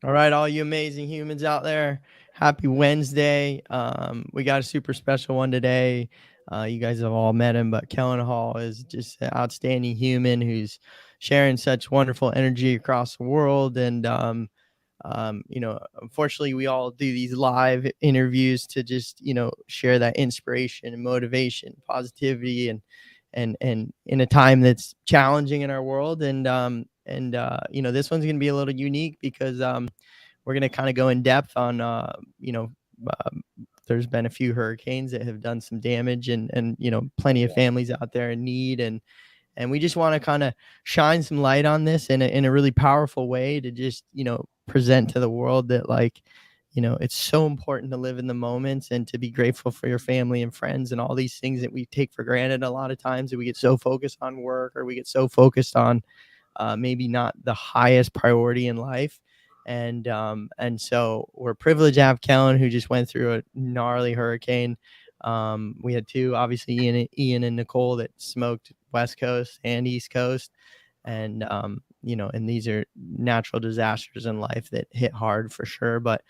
All right, all you amazing humans out there, happy Wednesday. We got a super special one today. You guys have all met him, but Kellen Hall is just an outstanding human who's sharing such wonderful energy across the world. And, unfortunately, we all do these live interviews to just, share that inspiration and motivation, positivity, and in a time that's challenging in our world. And this one's going to be a little unique because we're going to kind of go in depth on uh, there's been a few hurricanes that have done some damage, and plenty of families out there in need, and we just want to kind of shine some light on this in a really powerful way to just present to the world that, like, it's so important to live in the moments and to be grateful for your family and friends and all these things that we take for granted a lot of times, that we get so focused on work, or we get so focused on maybe not the highest priority in life. And so we're privileged to have Kellen, who just went through a gnarly hurricane. We had two, obviously, Ian and Nicole, that smoked West Coast and East Coast. And these are natural disasters in life that hit hard for sure. But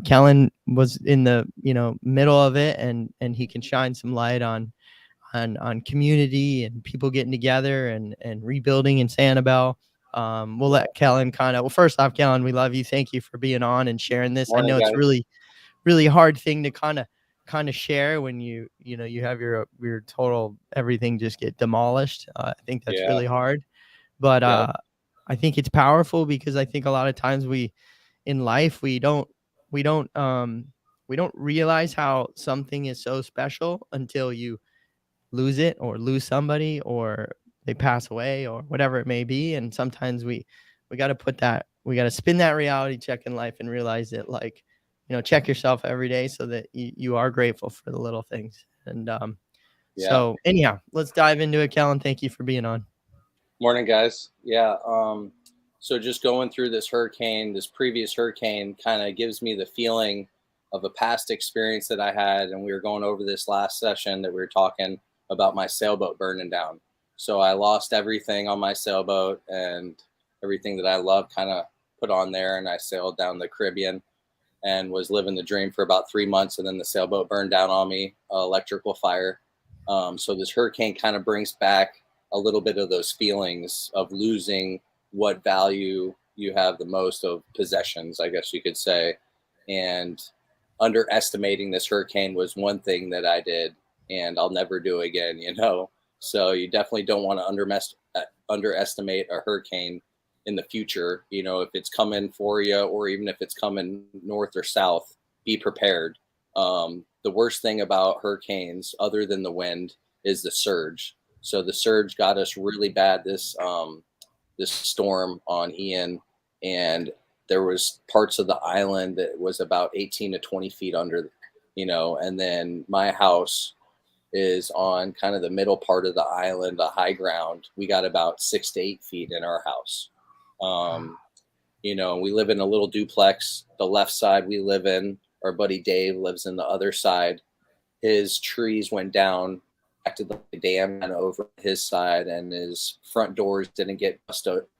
Kellen was in the, middle of it, and he can shine some light on community and people getting together and rebuilding in Sanibel. We'll let Kellen well, first off, Kellen, we love you. Thank you for being on and sharing this. I Morning, know it's guys. really, really hard thing to kind of share when you have your total everything just get demolished. I think that's Yeah. really hard, but Yep. I think it's powerful, because I think a lot of times in life we don't realize how something is so special until you lose it, or lose somebody, or they pass away, or whatever it may be. And sometimes we got to spin that reality check in life and realize that, like, check yourself every day so that you are grateful for the little things. And Yeah. so anyhow, let's dive into it. Kellen, thank you for being on. Morning, guys. Yeah. So just going through this previous hurricane kind of gives me the feeling of a past experience that I had. And we were going over this last session that we were talking about my sailboat burning down. So I lost everything on my sailboat, and everything that I loved kind of put on there. And I sailed down the Caribbean and was living the dream for about 3 months. And then the sailboat burned down on me, electrical fire. So this hurricane kind of brings back a little bit of those feelings of losing what value you have the most of, possessions, I guess you could say. And underestimating this hurricane was one thing that I did, and I'll never do again. So you definitely don't want to underestimate a hurricane in the future. If it's coming for you, or even if it's coming north or south, be prepared. The worst thing about hurricanes, other than the wind, is the surge. So the surge got us really bad this storm on Ian, and there was parts of the island that was about 18 to 20 feet under, and then my house is on kind of the middle part of the island, the high ground. We got about 6 to 8 feet in our house. We live in a little duplex. The left side we live in, our buddy Dave lives in the other side. His trees went down back to the dam and over his side, and his front doors didn't get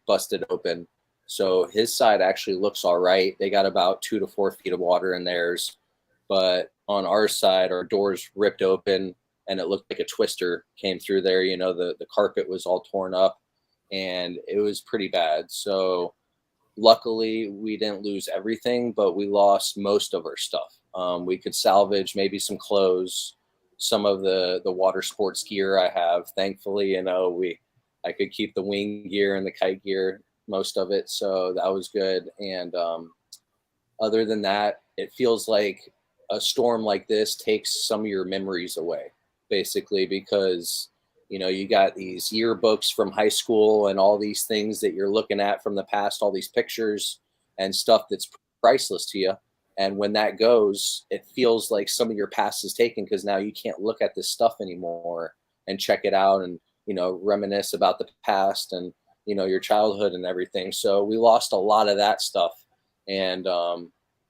busted open. So his side actually looks all right. They got about 2 to 4 feet of water in theirs. But on our side, our doors ripped open, and it looked like a twister came through there. The carpet was all torn up, and it was pretty bad. So luckily, we didn't lose everything, but we lost most of our stuff. We could salvage maybe some clothes, some of the water sports gear I have. Thankfully, I could keep the wing gear and the kite gear, most of it, so that was good. And other than that, it feels like a storm like this takes some of your memories away, basically, because you got these yearbooks from high school and all these things that you're looking at from the past, all these pictures and stuff that's priceless to you. And when that goes, it feels like some of your past is taken, because now you can't look at this stuff anymore and check it out and, reminisce about the past and, your childhood and everything. So we lost a lot of that stuff. And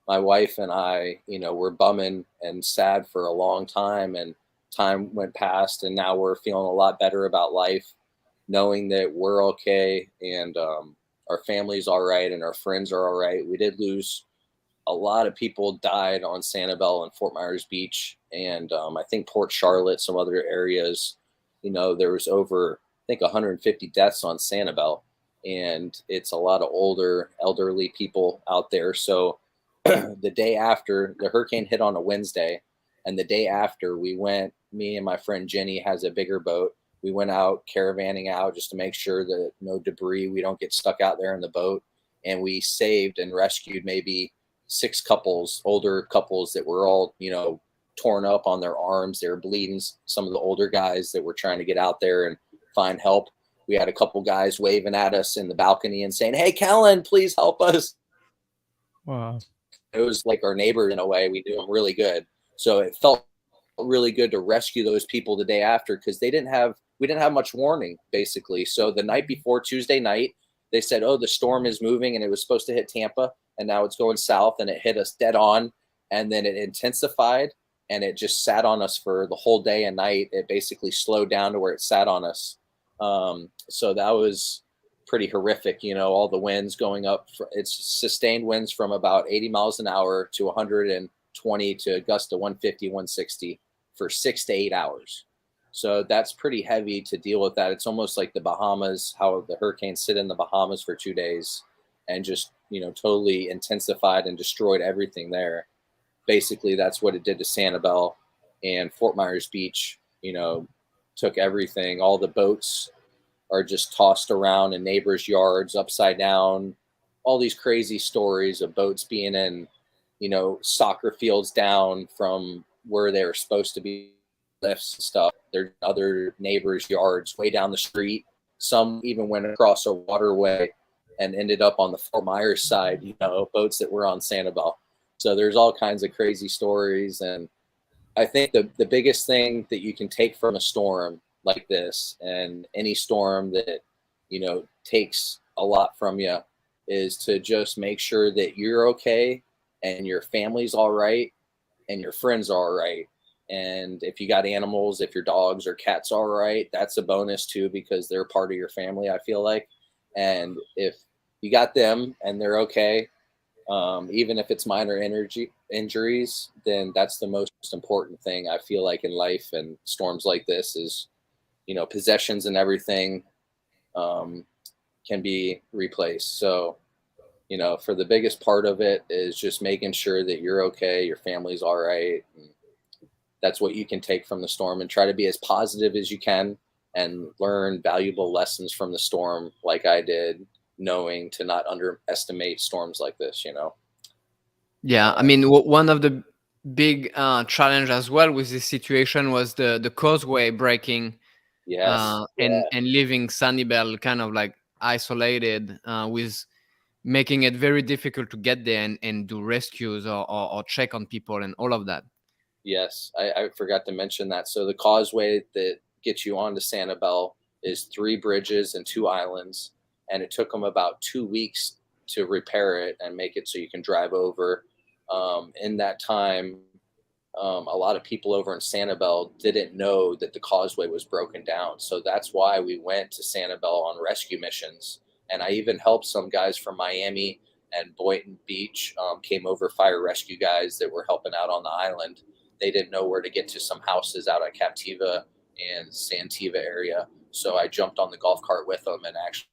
my wife and I, were bumming and sad for a long time. And time went past, and now we're feeling a lot better about life, knowing that we're okay. And our family's all right and our friends are all right. We did lose a lot of people died on Sanibel and Fort Myers Beach, and I think Port Charlotte, some other areas. There was over, I think, 150 deaths on Sanibel, and it's a lot of elderly people out there. So the day after the hurricane hit on a Wednesday, and the day after me and my friend Jenny has a bigger boat. We went out caravanning out just to make sure that no debris, we don't get stuck out there in the boat. And we saved and rescued maybe 6 couples, older couples that were all, torn up on their arms. They were bleeding. Some of the older guys that were trying to get out there and find help. We had a couple guys waving at us in the balcony and saying, "Hey, Kellen, please help us." Wow. It was like our neighbor in a way. We knew them really good. So it felt really good to rescue those people the day after, because we didn't have much warning, basically. So the night before, Tuesday night, they said, "Oh, the storm is moving," and it was supposed to hit Tampa, and now it's going south, and it hit us dead on, and then it intensified, and it just sat on us for the whole day and night. It basically slowed down to where it sat on us. So that was pretty horrific. All the winds going up. It's sustained winds from about 80 miles an hour to 120 to a gust of 150, 160 for 6 to 8 hours. So that's pretty heavy to deal with that. It's almost like the Bahamas, how the hurricanes sit in the Bahamas for 2 days and just, totally intensified and destroyed everything there. Basically, that's what it did to Sanibel, and Fort Myers Beach, took everything. All the boats are just tossed around in neighbors' yards upside down. All these crazy stories of boats being in, soccer fields down from where they were supposed to be, lifts and stuff. There's other neighbors' yards way down the street. Some even went across a waterway and ended up on the Fort Myers side, boats that were on Sanibel. So there's all kinds of crazy stories. And I think the biggest thing that you can take from a storm like this, and any storm that, takes a lot from you, is to just make sure that you're okay and your family's all right and your friends are all right. And if you got animals, if your dogs or cats are all right, that's a bonus too, because they're part of your family, I feel like. And if you got them and they're okay, even if it's minor injuries, then that's the most important thing, I feel like, in life. And storms like this is, possessions and everything can be replaced. So, for the biggest part of it is just making sure that you're okay, your family's all right. And that's what you can take from the storm, and try to be as positive as you can and learn valuable lessons from the storm, like I did, knowing to not underestimate storms like this, Yeah, I mean, one of the big challenge as well with this situation was the causeway breaking, Yes. and leaving Sanibel kind of like isolated, with making it very difficult to get there and do rescues or check on people and all of that. Yes, I forgot to mention that. So the causeway that gets you onto Sanibel is 3 bridges and 2 islands, and it took them about 2 weeks to repair it and make it so you can drive over. In that time, a lot of people over in Sanibel didn't know that the causeway was broken down. So that's why we went to Sanibel on rescue missions. And I even helped some guys from Miami and Boynton Beach, came over, fire rescue guys that were helping out on the island. They didn't know where to get to some houses out at Captiva and Santiva area. So I jumped on the golf cart with them and actually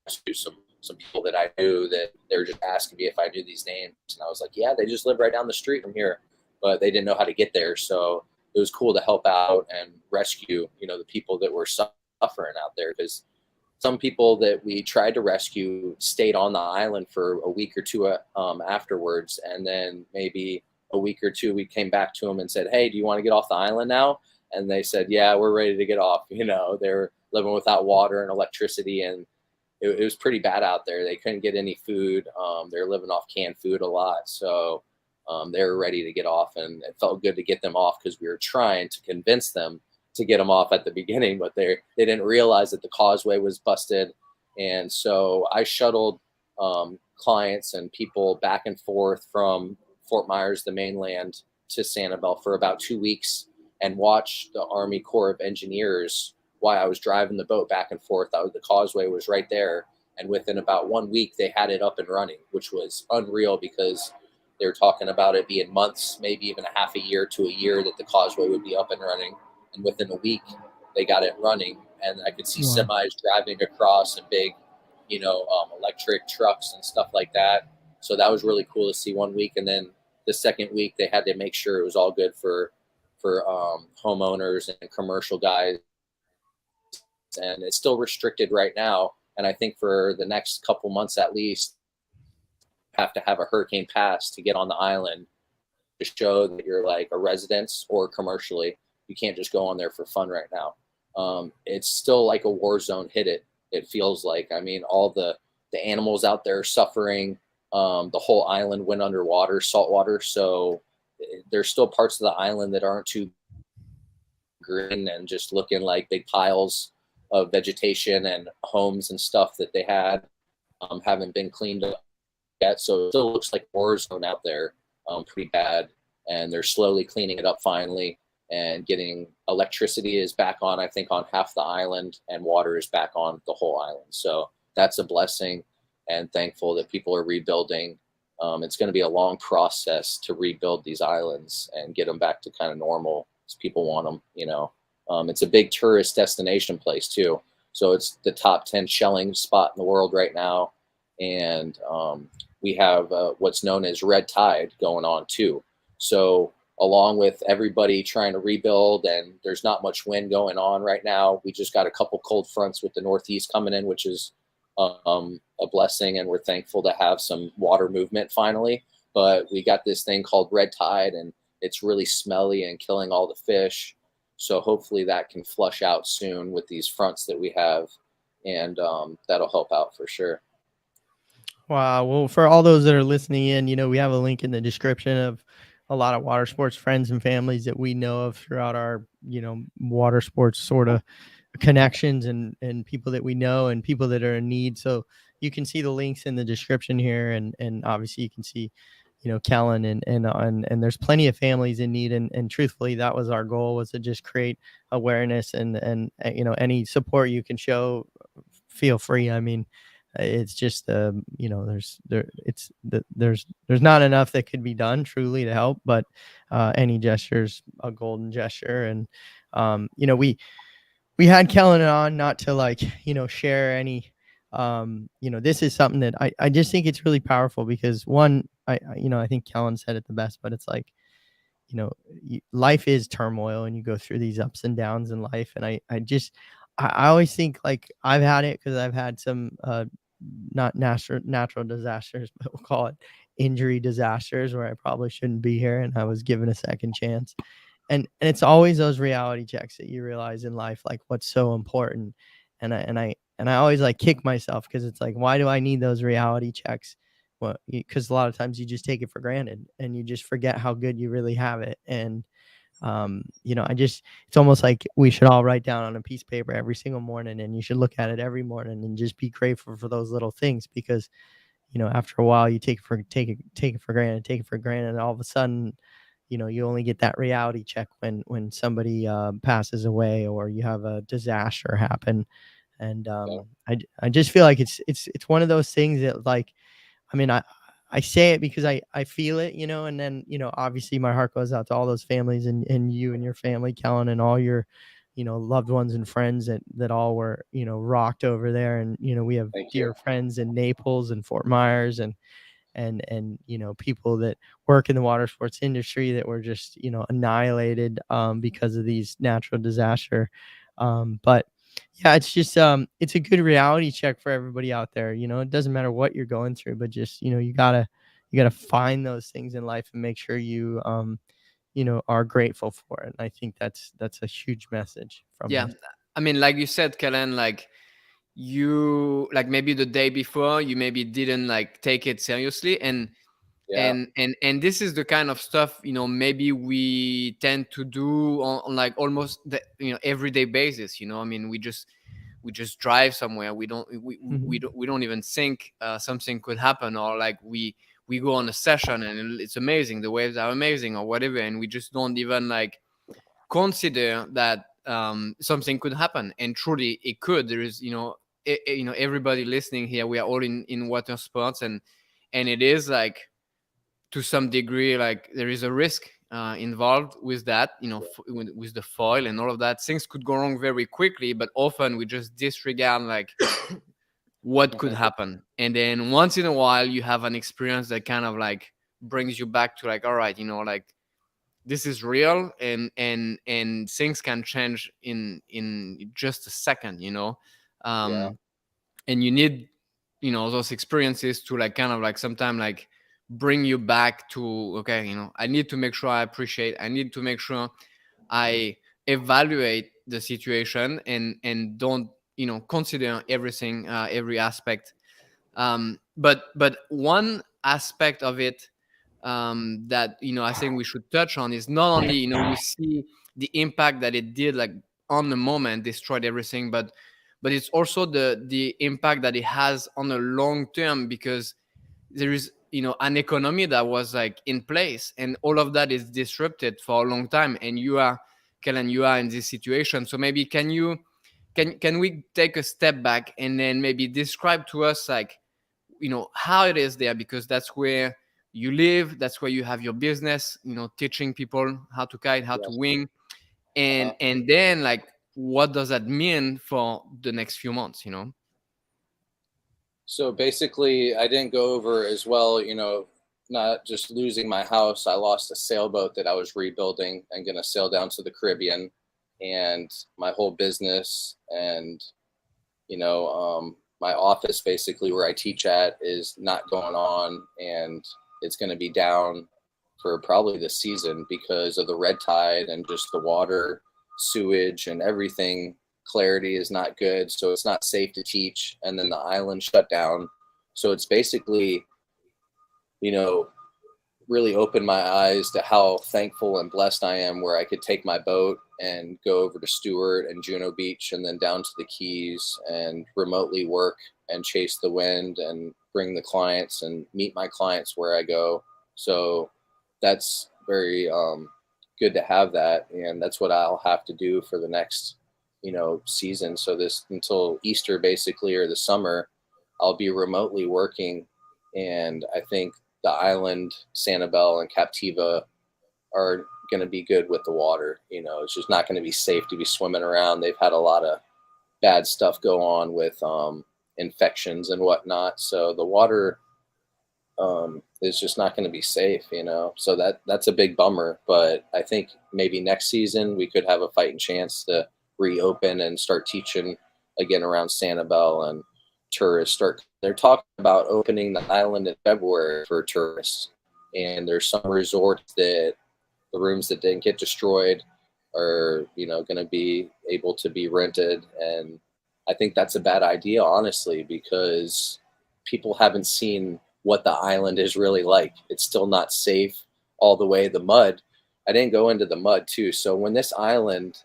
rescued some people that I knew, that they were just asking me if I knew these names. And I was like, yeah, they just live right down the street from here. But they didn't know how to get there. So it was cool to help out and rescue, the people that were suffering out there. Because some people that we tried to rescue stayed on the island for a week or two afterwards. And then maybe a week or two, we came back to them and said, "Hey, do you want to get off the island now?" And they said, "Yeah, we're ready to get off." They're living without water and electricity, and it was pretty bad out there. They couldn't get any food. They're living off canned food a lot. So they were ready to get off, and it felt good to get them off, because we were trying to convince them to get them off at the beginning, but they didn't realize that the causeway was busted. And so I shuttled clients and people back and forth from Fort Myers, the mainland, to Sanibel for about 2 weeks, and watched the Army Corps of Engineers while I was driving the boat back and forth. The causeway was right there, And within about 1 week, they had it up and running, which was unreal because they were talking about it being months, maybe even a half a year to a year that the causeway would be up and running. And within a week, they got it running. And I could see Wow. semis driving across and big, electric trucks and stuff like that. So that was really cool to see 1 week. And then the second week, they had to make sure it was all good for homeowners and commercial guys. And it's still restricted right now. And I think for the next couple months at least, you have to have a hurricane pass to get on the island to show that you're like a residence or commercially. You can't just go on there for fun right now. It's still like a war zone hit it. It feels like, I mean, all the animals out there suffering. The whole island went underwater, saltwater. So there's still parts of the island that aren't too green and just looking like big piles of vegetation, and homes and stuff that they had haven't been cleaned up yet. So it still looks like a war zone out there, pretty bad. And they're slowly cleaning it up finally, and getting electricity is back on, I think, on half the island, and water is back on the whole island. So that's a blessing, and thankful that people are rebuilding. It's going to be a long process to rebuild these islands and get them back to kind of normal as people want them, It's a big tourist destination place too. So it's the top 10 shelling spot in the world right now. And we have what's known as red tide going on too. So along with everybody trying to rebuild, and there's not much wind going on right now, we just got a couple cold fronts with the northeast coming in, which is a blessing. And we're thankful to have some water movement finally. But we got this thing called red tide, and it's really smelly and killing all the fish. So hopefully that can flush out soon with these fronts that we have, and that'll help out for sure. Wow. Well, for all those that are listening in, we have a link in the description of a lot of water sports friends and families that we know of throughout our, water sports sort of connections, and people that we know and people that are in need. So you can see the links in the description here, and obviously you can see, Kellen, and there's plenty of families in need. And truthfully, that was our goal, was to just create awareness, and any support you can show, feel free. I mean, it's just there's not enough that could be done truly to help, but any gesture's a golden gesture. And we had Kellen on, not to share any this is something that I just think it's really powerful, because one, I think Kellen said it the best, but it's like, life is turmoil, and you go through these ups and downs in life. And I always think, like, I've had it, because I've had some not natural disasters, but we'll call it injury disasters, where I probably shouldn't be here, and I was given a second chance. And it's always those reality checks that you realize in life, like, what's so important. And I always kick myself, because it's like, why do I need those reality checks? Well, because a lot of times you just take it for granted, and you just forget how good you really have it. And it's almost like we should all write down on a piece of paper every single morning, and you should look at it every morning, and just be grateful for those little things, because after a while you take it for granted, and all of a sudden, you only get that reality check when somebody passes away, or you have a disaster happen. And I just feel like it's one of those things that, like, I mean, I say it because I feel it, and then, obviously my heart goes out to all those families, and you and your family, Kellen, and all your, loved ones and friends that all were, rocked over there. And, we have dear friends in Naples and Fort Myers, and people that work in the water sports industry that were just, annihilated because of these natural disaster. But yeah, it's just it's a good reality check for everybody out there. It doesn't matter what you're going through, but just, you gotta find those things in life, and make sure you are grateful for it. And I think that's a huge message from Yeah, this. I mean, like you said, Kellen, like, you, like, maybe the day before, you maybe didn't take it seriously. And Yeah. and this is the kind of stuff, maybe we tend to do on like almost the everyday basis. I mean, we just drive somewhere, we don't even think something could happen, or like we go on a session and it's amazing, the waves are amazing or whatever, and we just don't even consider that something could happen. And truly it could. There is you know, everybody listening here, we are all in water sports, and it is like, to some degree, like there is a risk involved with that, you know, with the foil and all of that. Things could go wrong very quickly, but often we just disregard like what could happen. And then once in a while you have an experience that kind of like brings you back to like, all right, you know, like this is real, and things can change in just a second, you know. Yeah. And you need, you know, those experiences to like kind of like sometime like bring you back to, okay, you know, I need to make sure I appreciate, I need to make sure I evaluate the situation, and don't, you know, consider everything, every aspect. But one aspect of it, that, you know, I think we should touch on is not only, you know, you see the impact that it did like on the moment, destroyed everything, but it's also the impact that it has on the long term, because there is, you know, an economy that was like in place, and all of that is disrupted for a long time. And you are, Kellen, you are in this situation. So maybe can we take a step back and then maybe describe to us like, you know, how it is there, because that's where you live, that's where you have your business, you know, teaching people how to kite, how to Yes. wing, Uh-huh. and then like what does that mean for the next few months, you know? So basically, I didn't go over as well, you know, not just losing my house. I lost a sailboat that I was rebuilding and going to sail down to the Caribbean, and my whole business, and, you know, my office basically where I teach at is not going on, and it's going to be down for probably this season because of the red tide and just the water, sewage, and everything. Clarity is not good, so it's not safe to teach. And then the island shut down, so it's basically, you know, really opened my eyes to how thankful and blessed I am, where I could take my boat and go over to Stewart and Juno Beach and then down to the Keys and remotely work and chase the wind and bring the clients and meet my clients where I go. So that's very good to have that. And that's what I'll have to do for the next, you know, season. So this until Easter basically, or the summer, I'll be remotely working. And I think the island, Sanibel and Captiva, are going to be good with the water. You know, it's just not going to be safe to be swimming around. They've had a lot of bad stuff go on with infections and whatnot. So the water is just not going to be safe, you know. So that's a big bummer. But I think maybe next season we could have a fighting chance to reopen and start teaching again around Sanibel, and tourists start. They're talking about opening the island in February for tourists, and there's some resorts that the rooms that didn't get destroyed are, you know, going to be able to be rented. And I think that's a bad idea, honestly, because people haven't seen what the island is really like. It's still not safe all the way. The mud, I didn't go into the mud too. So when this island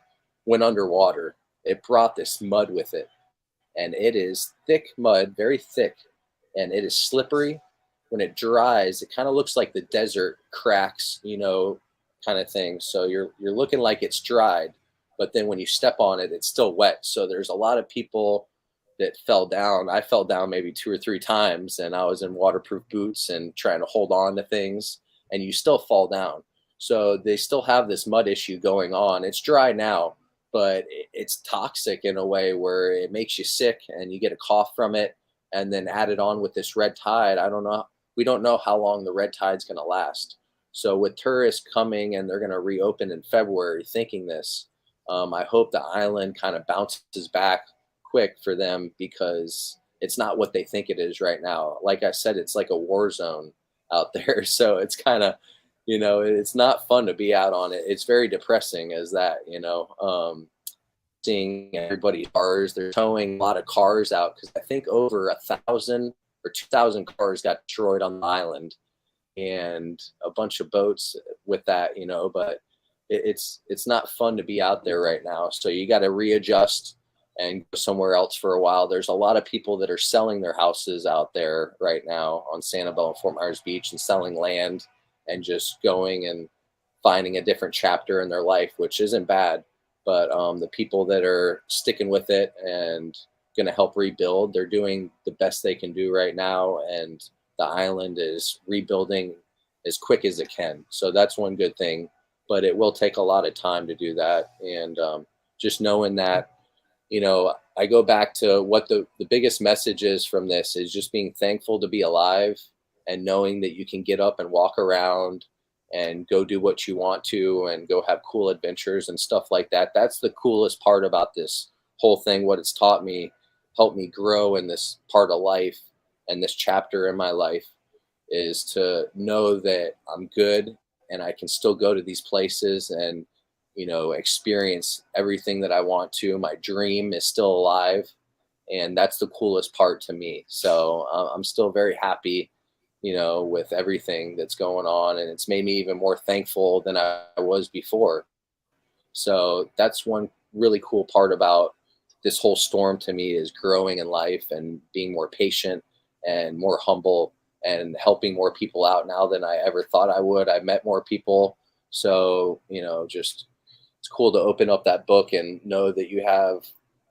went underwater, it brought this mud with it, and it is thick mud, very thick, and it is slippery. When it dries, it kind of looks like the desert cracks, you know, kind of thing. So you're looking like it's dried, but then when you step on it, it's still wet. So there's a lot of people that fell down. I fell down maybe 2 or 3 times, and I was in waterproof boots and trying to hold on to things, and you still fall down. So they still have this mud issue going on. It's dry now, but it's toxic in a way where it makes you sick and you get a cough from it. And then added on with this red tide, I don't know. We don't know how long the red tide's going to last. So with tourists coming and they're going to reopen in February, thinking this, I hope the island kind of bounces back quick for them, because it's not what they think it is right now. Like I said, it's like a war zone out there. So it's kind of, you know, it's not fun to be out on it. It's very depressing as that, you know, seeing everybody's cars. They're towing a lot of cars out because I think over 1,000 or 2,000 cars got destroyed on the island, and a bunch of boats with that, you know. But it's not fun to be out there right now. So you got to readjust and go somewhere else for a while. There's a lot of people that are selling their houses out there right now on Sanibel and Fort Myers Beach, and selling land and just going and finding a different chapter in their life, which isn't bad. But the people that are sticking with it and going to help rebuild. They're doing the best they can do right now, and the island is rebuilding as quick as it can. So that's one good thing, but it will take a lot of time to do that. And just knowing that, I go back to what the biggest message is from this is just being thankful to be alive and knowing that you can get up and walk around and go do what you want to and go have cool adventures and stuff like that. That's the coolest part about this whole thing. What it's taught me, helped me grow in this part of life and this chapter in my life, is to know that I'm good and I can still go to these places and experience everything that I want to. My dream is still alive, and that's the coolest part to me. So I'm still very happy, with everything that's going on, and it's made me even more thankful than I was before. So that's one really cool part about this whole storm to me, is growing in life and being more patient and more humble and helping more people out now than I ever thought I would. I met more people. So, just it's cool to open up that book and know that you have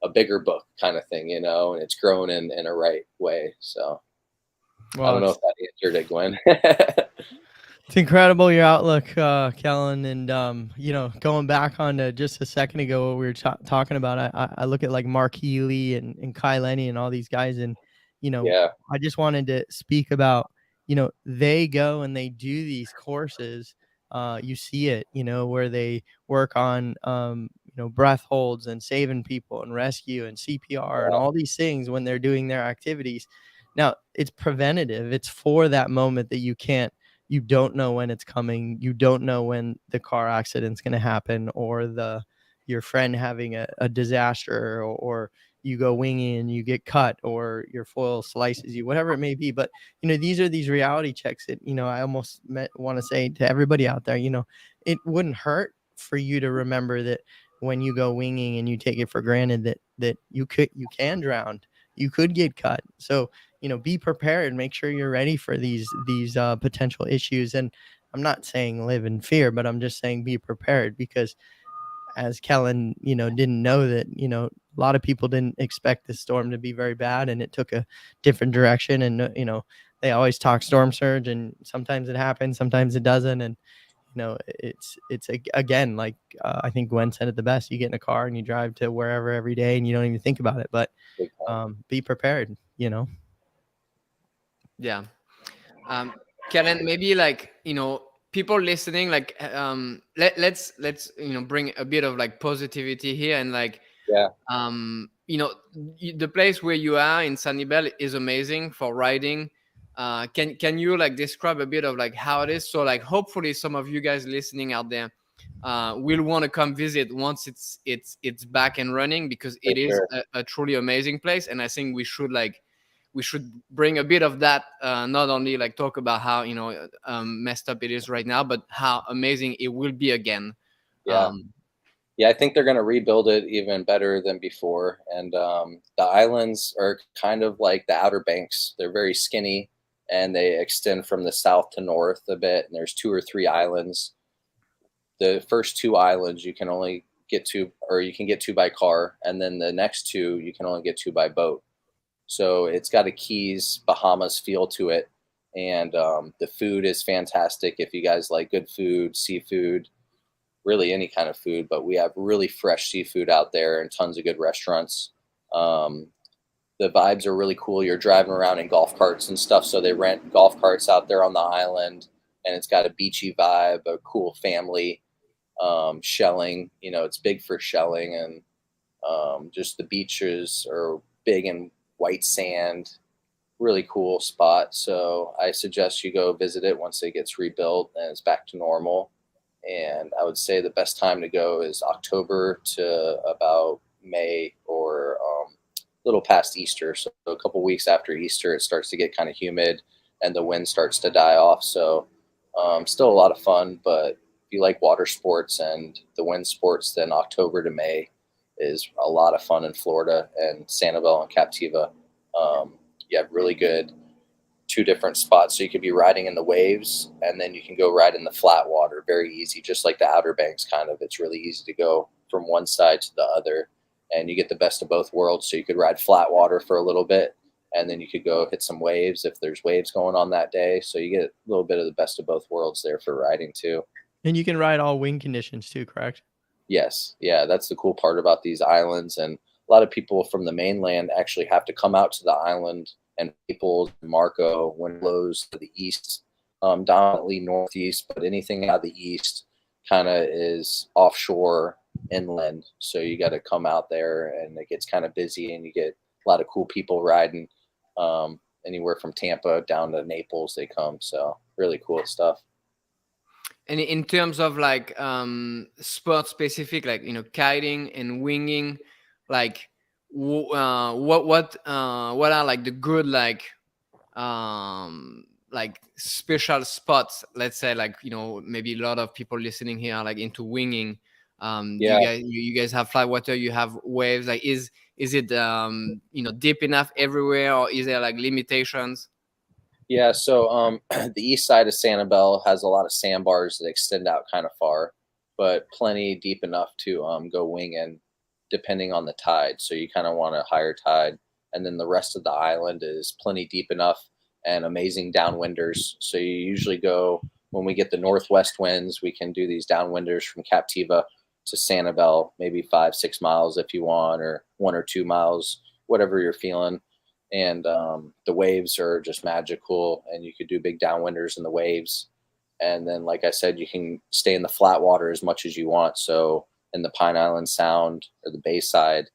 a bigger book kind of thing, and it's grown in a right way. So I don't know if that answered it, Gwen. It's incredible, your outlook, Kellen. And going back on to just a second ago what we were talking about, I look at like Mark Healy and Kai Lenny and all these guys, and Yeah. I just wanted to speak about, they go and they do these courses. You see it, where they work on breath holds and saving people and rescue and CPR and all these things when they're doing their activities. Now, it's preventative. It's for that moment that you don't know when it's coming. You don't know when the car accident's going to happen, or your friend having a disaster, or you go winging and you get cut, or your foil slices you, whatever it may be. But, these are these reality checks that, I almost want to say to everybody out there, it wouldn't hurt for you to remember that when you go winging and you take it for granted that you can drown, you could get cut. So, be prepared, make sure you're ready for these potential issues. And I'm not saying live in fear, but I'm just saying be prepared, because as Kellen, didn't know that, a lot of people didn't expect the storm to be very bad, and it took a different direction. And, they always talk storm surge, and sometimes it happens, sometimes it doesn't. And, again, like I think Gwen said it the best. You get in a car and you drive to wherever every day and you don't even think about it, but be prepared, Yeah. Kellen, maybe like, people listening, like, let's bring a bit of like positivity here, and like, Yeah. The place where you are in Sanibel is amazing for riding. Can you like describe a bit of like how it is? So like hopefully some of you guys listening out there will want to come visit once it's back and running, because it is a truly amazing place. And I think we should bring a bit of that, not only like talk about how messed up it is right now, but how amazing it will be again. Yeah. Yeah, I think they're going to rebuild it even better than before. And the islands are kind of like the Outer Banks. They're very skinny, and they extend from the south to north a bit. And there's 2 or 3 islands. The first 2 islands you can only get to, or you can get to by car. And then the next 2 you can only get to by boat. So it's got a Keys, Bahamas feel to it. And the food is fantastic. If you guys like good food, seafood, really any kind of food, but we have really fresh seafood out there and tons of good restaurants. The vibes are really cool. You're driving around in golf carts and stuff. So they rent golf carts out there on the island, and it's got a beachy vibe, a cool family. Shelling, it's big for shelling, and just the beaches are big and white sand, really cool spot. So I suggest you go visit it once it gets rebuilt and it's back to normal. And I would say the best time to go is October to about May, or a little past Easter. So a couple weeks after Easter, it starts to get kind of humid and the wind starts to die off. So still a lot of fun, but if you like water sports and the wind sports, then October to May is a lot of fun in Florida and Sanibel and Captiva. You have really good 2 different spots. So you could be riding in the waves, and then you can go ride in the flat water. Very easy, just like the Outer Banks kind of. It's really easy to go from one side to the other. and you get the best of both worlds. So you could ride flat water for a little bit, and then you could go hit some waves if there's waves going on that day. So you get a little bit of the best of both worlds there for riding too. And you can ride all wind conditions too, correct? Yes, yeah, that's the cool part about these islands. And a lot of people from the mainland actually have to come out to the island, and Naples and Marco when it blows to the east, dominantly northeast, but anything out of the east kind of is offshore inland. So you got to come out there, and it gets kind of busy, and you get a lot of cool people riding. Anywhere from Tampa down to Naples, they come. So really cool stuff. And in terms of like sport specific, like kiting and winging, like what are like the good like special spots? Let's say like maybe a lot of people listening here are like into winging. Do Yeah. you guys have flat water? You have waves? Like is it deep enough everywhere, or is there like limitations? Yeah, so the east side of Sanibel has a lot of sandbars that extend out kind of far, but plenty deep enough to go winging, depending on the tide. So you kind of want a higher tide, and then the rest of the island is plenty deep enough and amazing downwinders. So you usually go when we get the northwest winds, we can do these downwinders from Captiva to Sanibel, maybe 5-6 miles if you want, or 1 or 2 miles, whatever you're feeling. And the waves are just magical, and you could do big downwinders in the waves. And then, like I said, you can stay in the flat water as much as you want. So in the Pine Island Sound or the Bayside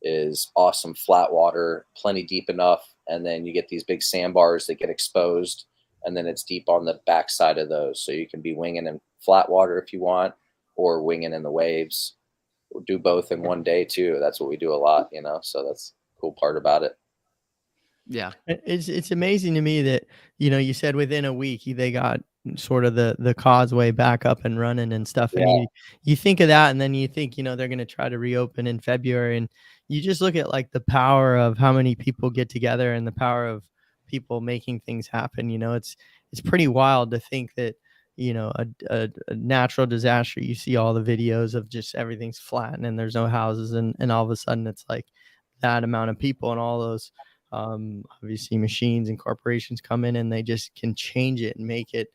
is awesome flat water, plenty deep enough, and then you get these big sandbars that get exposed, and then it's deep on the backside of those. So you can be winging in flat water if you want, or winging in the waves. We'll do both in one day too. That's what we do a lot, so that's the cool part about it. Yeah. It's amazing to me that, you said within a week they got sort of the causeway back up and running and stuff. And Yeah. you think of that, and then you think, they're going to try to reopen in February, and you just look at like the power of how many people get together and the power of people making things happen. It's pretty wild to think that, a natural disaster, you see all the videos of just everything's flat and there's no houses, and all of a sudden it's like that amount of people and all those obviously machines and corporations come in, and they just can change it and make it,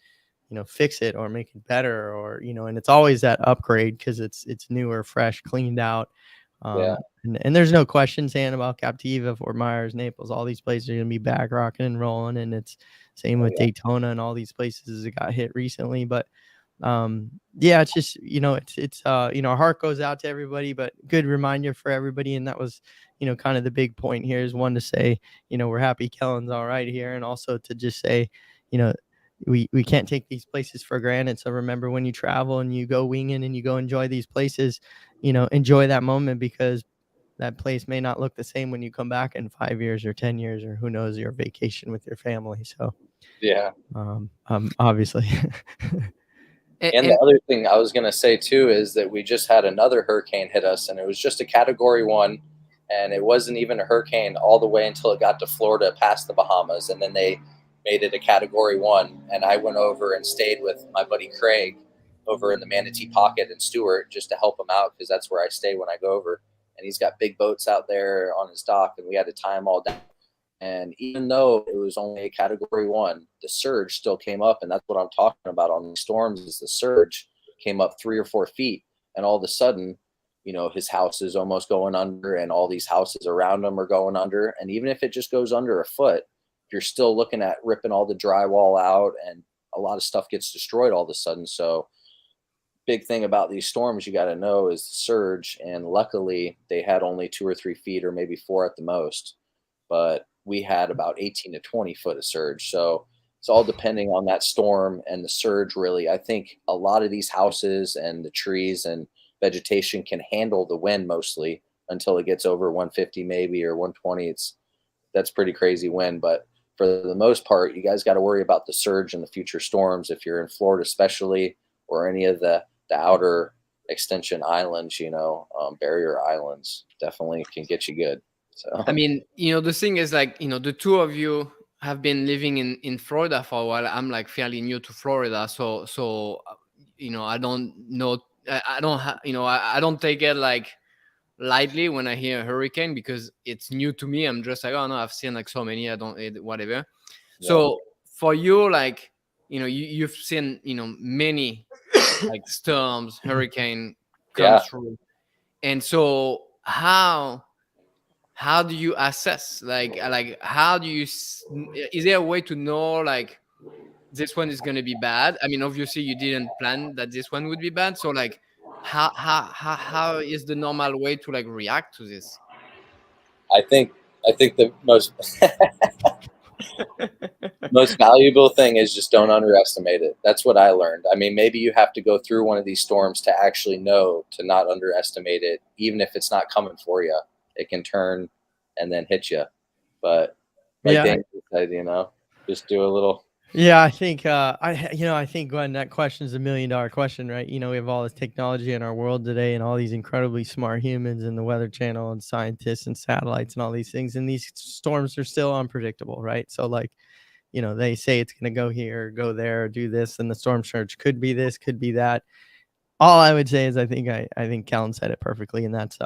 fix it or make it better, or and it's always that upgrade because it's newer, fresh, cleaned out. Yeah. And there's no question saying about Captiva, Fort Myers, Naples, all these places are going to be back rocking and rolling, and it's same with Daytona and all these places that got hit recently. But yeah, it's just it's our heart goes out to everybody, but good reminder for everybody. And that was kind of the big point here, is one to say we're happy Kellen's all right here, and also to just say we can't take these places for granted. So remember, when you travel and you go winging and you go enjoy these places, enjoy that moment, because that place may not look the same when you come back in 5 years or 10 years, or who knows, your vacation with your family. So Yeah. Obviously. And the other thing I was going to say too is that we just had another hurricane hit us, and it was just a Category 1, and it wasn't even a hurricane all the way until it got to Florida past the Bahamas, and then they made it a Category 1. And I went over and stayed with my buddy Craig over in the Manatee Pocket in Stewart just to help him out, because that's where I stay when I go over. And he's got big boats out there on his dock, and we had to tie them all down. And even though it was only a Category 1, the surge still came up. And that's what I'm talking about on the storms, is the surge came up 3 or 4 feet. And all of a sudden, his house is almost going under, and all these houses around him are going under. And even if it just goes under a foot, you're still looking at ripping all the drywall out, and a lot of stuff gets destroyed all of a sudden. So big thing about these storms you got to know is the surge. And luckily they had only 2 or 3 feet, or maybe 4 at the most. But we had about 18 to 20 foot of surge. So it's all depending on that storm and the surge, really. I think a lot of these houses and the trees and vegetation can handle the wind mostly until it gets over 150 maybe, or 120. That's pretty crazy wind. But for the most part, you guys got to worry about the surge and the future storms if you're in Florida, especially, or any of the outer extension islands, barrier islands definitely can get you good. So I mean, the thing is, like, the two of you have been living in Florida for a while. I'm like fairly new to Florida, so I don't know. I don't take it like lightly when I hear a hurricane because it's new to me. I'm just like, oh no, I've seen like so many. Whatever. So for you, like, you've seen, many like storms, hurricane come Yeah. through. And so how do you assess, like how do you is there a way to know like this one is going to be bad? I mean, obviously you didn't plan that this one would be bad, so like how is the normal way to like react to this? I think the most valuable thing is just don't underestimate it. That's what I learned. I mean, maybe you have to go through one of these storms to actually know to not underestimate it, even if it's not coming for you. It can turn and then hit you. But like Yeah. Dan said, just do a little. Yeah, I think I think, Glenn, that question is $1 million question, right? We have all this technology in our world today and all these incredibly smart humans in the Weather Channel and scientists and satellites and all these things, and these storms are still unpredictable, right? So like, they say it's going to go here, go there, do this, and the storm surge could be this, could be that. All I would say is I think Kellen said it perfectly, and that's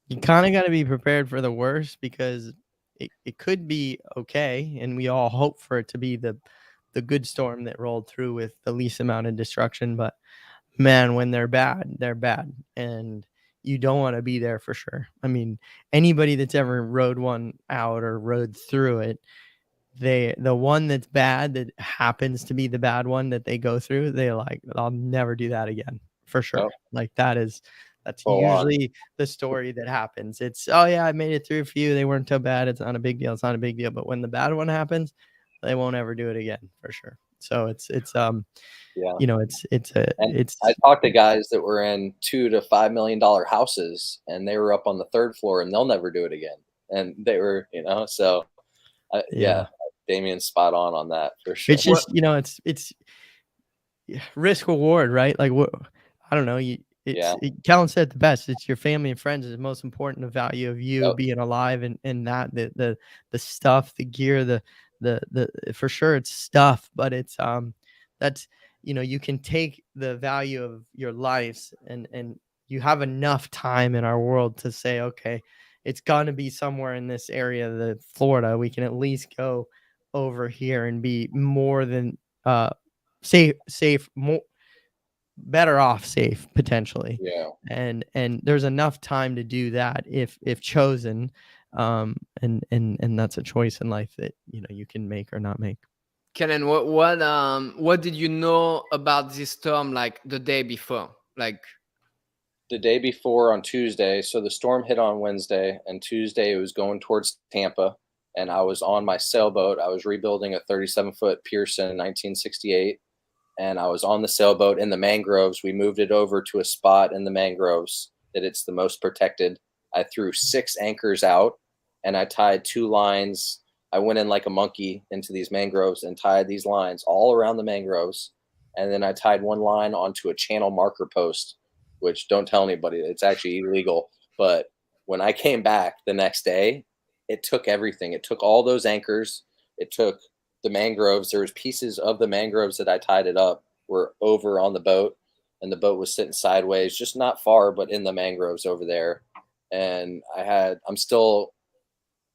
you kind of got to be prepared for the worst because it could be okay, and we all hope for it to be the good storm that rolled through with the least amount of destruction. But man, when they're bad, and you don't want to be there for sure. I mean, anybody that's ever rode one out or rode through it, the one that's bad, that happens to be the bad one that they go through, they like, I'll never do that again for sure. Nope. Like that's Full on. usually the story that happens. It's, oh yeah, I made it through a few, they weren't so bad, it's not a big deal, it's not a big deal. But when the bad one happens, they won't ever do it again for sure. So it's Yeah. And it's I talked to guys that were in $2 to $5 million houses, and they were up on the third floor, and they'll never do it again. And they were, so yeah, Damien's spot on that for sure. it's just, it's risk reward, right? Like, what, I don't know. Kellen said it the best. It's your family and friends is the most important. The value of you being alive, and not the stuff, the gear, the for sure it's stuff, but it's that's, you can take the value of your lives, and you have enough time in our world to say, okay, it's gonna be somewhere in this area, the Florida. We can at least go over here and be more than safe, more better off safe potentially. Yeah. And there's enough time to do that if chosen. And that's a choice in life that you can make or not make. Kellen, what did you know about this storm like the day before? Like The day before on Tuesday, so the storm hit on Wednesday, and Tuesday it was going towards Tampa, and I was on my sailboat. I was rebuilding a 37-foot Pearson in 1968, and I was on the sailboat in the mangroves. We moved it over to a spot in the mangroves that it's the most protected. I threw 6 anchors out, and I tied 2 lines. I went in like a monkey into these mangroves and tied these lines all around the mangroves, and then I tied 1 line onto a channel marker post, which, don't tell anybody, it's actually illegal. But when I came back the next day, it took everything. It took all those anchors. It took the mangroves. There was pieces of the mangroves that I tied it up were over on the boat, and the boat was sitting sideways, just not far, but in the mangroves over there. And I'm still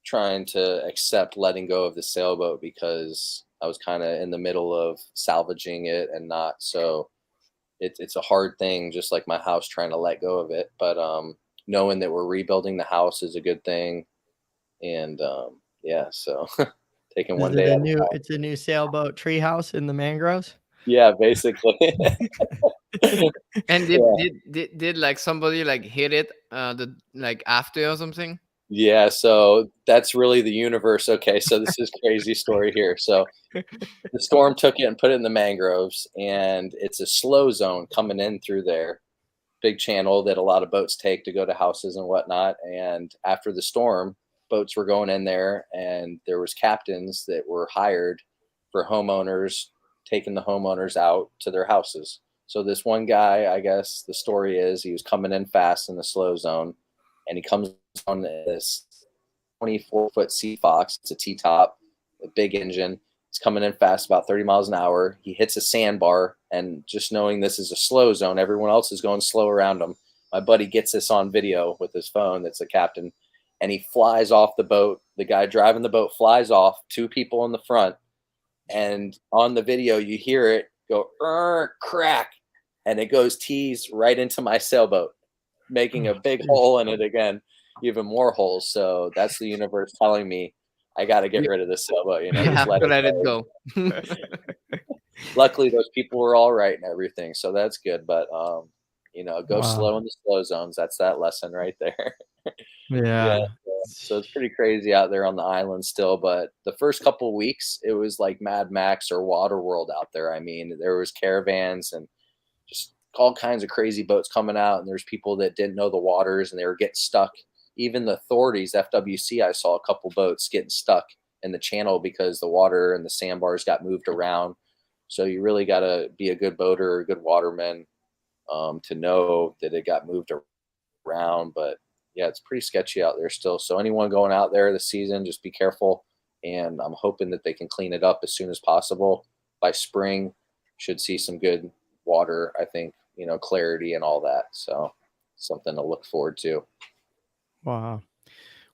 trying to accept letting go of the sailboat because I was kind of in the middle of salvaging it and not. So it's a hard thing, just like my house, trying to let go of it. But knowing that we're rebuilding the house is a good thing. And yeah, so taking one day at a time. It's a new sailboat treehouse in the mangroves. Yeah, basically. and did like somebody like hit it the like after or something? Yeah, so that's really the universe. Okay, so this is crazy story here. So the storm took it and put it in the mangroves, and it's a slow zone coming in through there. Big channel that a lot of boats take to go to houses and whatnot. And after the storm, boats were going in there, and there was captains that were hired for homeowners, taking the homeowners out to their houses. So this one guy, I guess the story is, he was coming in fast in the slow zone, and he comes on this 24-foot Sea Fox. It's a T-top, a big engine. It's coming in fast, about 30 miles an hour. He hits a sandbar, and just knowing this is a slow zone, everyone else is going slow around him. my buddy gets this on video with his phone. That's the captain, and he flies off the boat. The guy driving the boat flies off. Two people in the front, and on the video you hear it go crack, and it goes tees right into my sailboat, making a big hole in it again, even more holes. So that's the universe telling me I got to get rid of this sailboat. You Just have to let it go. Luckily, those people were all right and everything, so that's good. But go slow in the slow zones. That's that lesson right there. Yeah. Yeah. So it's pretty crazy out there on the island still. But the first couple of weeks, it was like Mad Max or Waterworld out there. I mean, there was caravans and just all kinds of crazy boats coming out, and there's people that didn't know the waters and they were getting stuck. Even the authorities, FWC, I saw a couple boats getting stuck in the channel because the water and the sandbars got moved around. So you really got to be a good boater or a good waterman to know that it got moved around. But yeah, it's pretty sketchy out there still. So anyone going out there this season, just be careful. And I'm hoping that they can clean it up as soon as possible. By spring, should see some good water, I think, clarity and all that. So something to look forward to. Wow.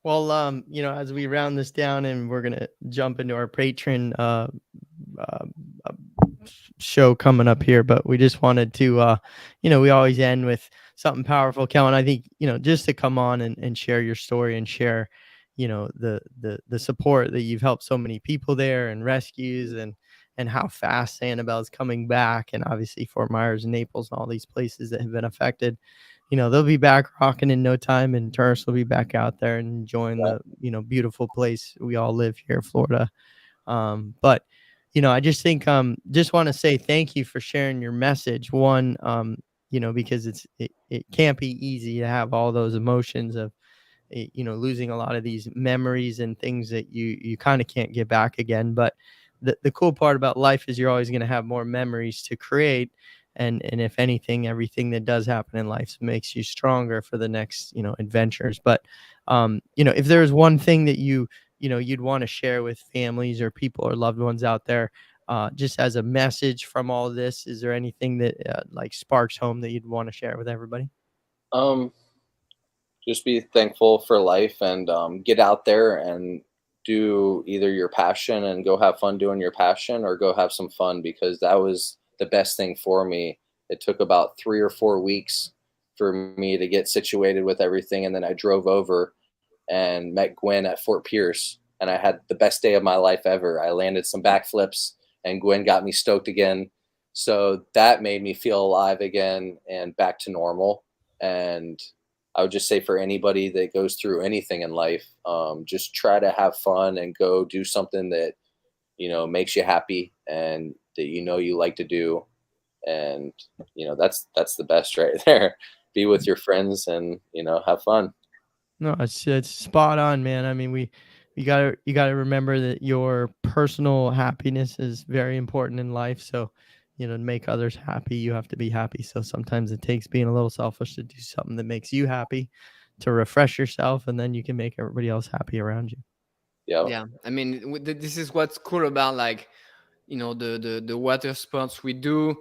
Well, as we round this down and we're gonna jump into our patron uh, show coming up here, but we just wanted to, we always end with something powerful, Kellen. I think, just to come on and share your story and share, the support that you've helped so many people there and rescues and how fast Sanibel's coming back, and obviously Fort Myers and Naples and all these places that have been affected. They'll be back rocking in no time, and tourists will be back out there and enjoying the, beautiful place we all live here in Florida. But, I just think, just want to say thank you for sharing your message. One, because it can't be easy to have all those emotions of, losing a lot of these memories and things that you kind of can't get back again. But the cool part about life is you're always going to have more memories to create. And if anything, everything that does happen in life makes you stronger for the next, adventures. But, if there's one thing that you'd want to share with families or people or loved ones out there, just as a message from all of this, is there anything that like sparks home that you'd want to share with everybody? Just be thankful for life and get out there and do either your passion and go have fun doing your passion, or go have some fun, because that was the best thing for me. It took about 3 or 4 weeks for me to get situated with everything. And then I drove over and met Gwen at Fort Pierce, and I had the best day of my life ever. I landed some backflips and Gwen got me stoked again. So that made me feel alive again and back to normal. And I would just say for anybody that goes through anything in life, just try to have fun and go do something that, makes you happy and that you like to do. And, that's the best right there. Be with your friends and, have fun. No, it's spot on, man. I mean, you gotta remember that your personal happiness is very important in life. So, to make others happy, you have to be happy. So sometimes it takes being a little selfish to do something that makes you happy, to refresh yourself, and then you can make everybody else happy around you. Yeah. I mean, this is what's cool about, like, the water sports we do,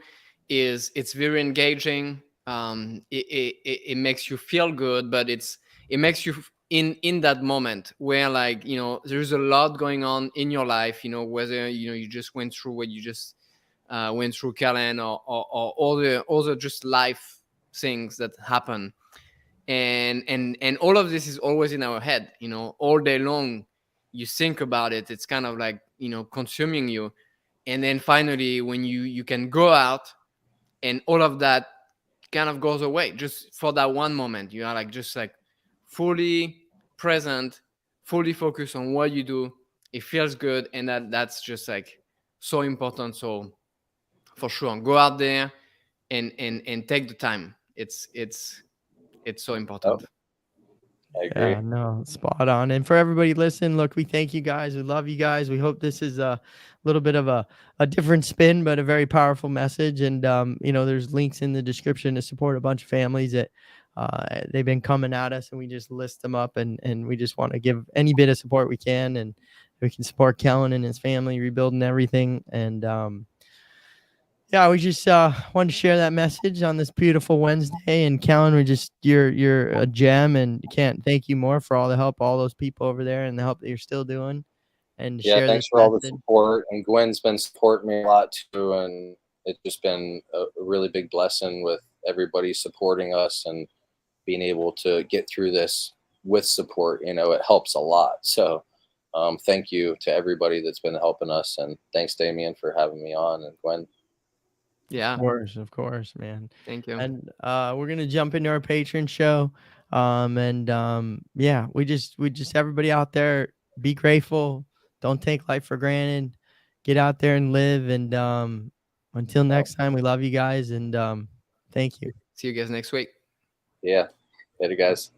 is it's very engaging. It makes you feel good, but it makes you in that moment where, like, there's a lot going on in your life, whether you just went through what you just went through, KELLEN, or all the just life things that happen. And all of this is always in our head, all day long. You think about it, it's kind of like, consuming you. And then finally, when you can go out, and all of that kind of goes away just for that one moment. You are like, just like fully present, fully focused on what you do. It feels good, and that's just like so important. So for sure, go out there and take the time. It's so important. I agree. Yeah, no, spot on. And for everybody listening, look, we thank you guys. We love you guys. We hope this is a little bit of a different spin, but a very powerful message. And, there's links in the description to support a bunch of families that they've been coming at us, and we just list them up, and we just want to give any bit of support we can. And we can support Kellen and his family rebuilding everything. And, Yeah, we just wanted to share that message on this beautiful Wednesday. And Kellen, you're a gem, and can't thank you more for all the help, all those people over there, and the help that you're still doing, and to Yeah, share this thanks for all the message. support. And Gwen's been supporting me a lot too, and it's just been a really big blessing with everybody supporting us and being able to get through this with support. You know, it helps a lot. So thank you to everybody that's been helping us, and thanks Damien for having me on, and Gwen. Yeah, Of course, man. thank you. And we're gonna jump into our patron show. Yeah, we just everybody out there, be grateful. Don't take life for granted. Get out there and live. And until next time, we love you guys, and thank you. See you guys next week. Yeah, later guys.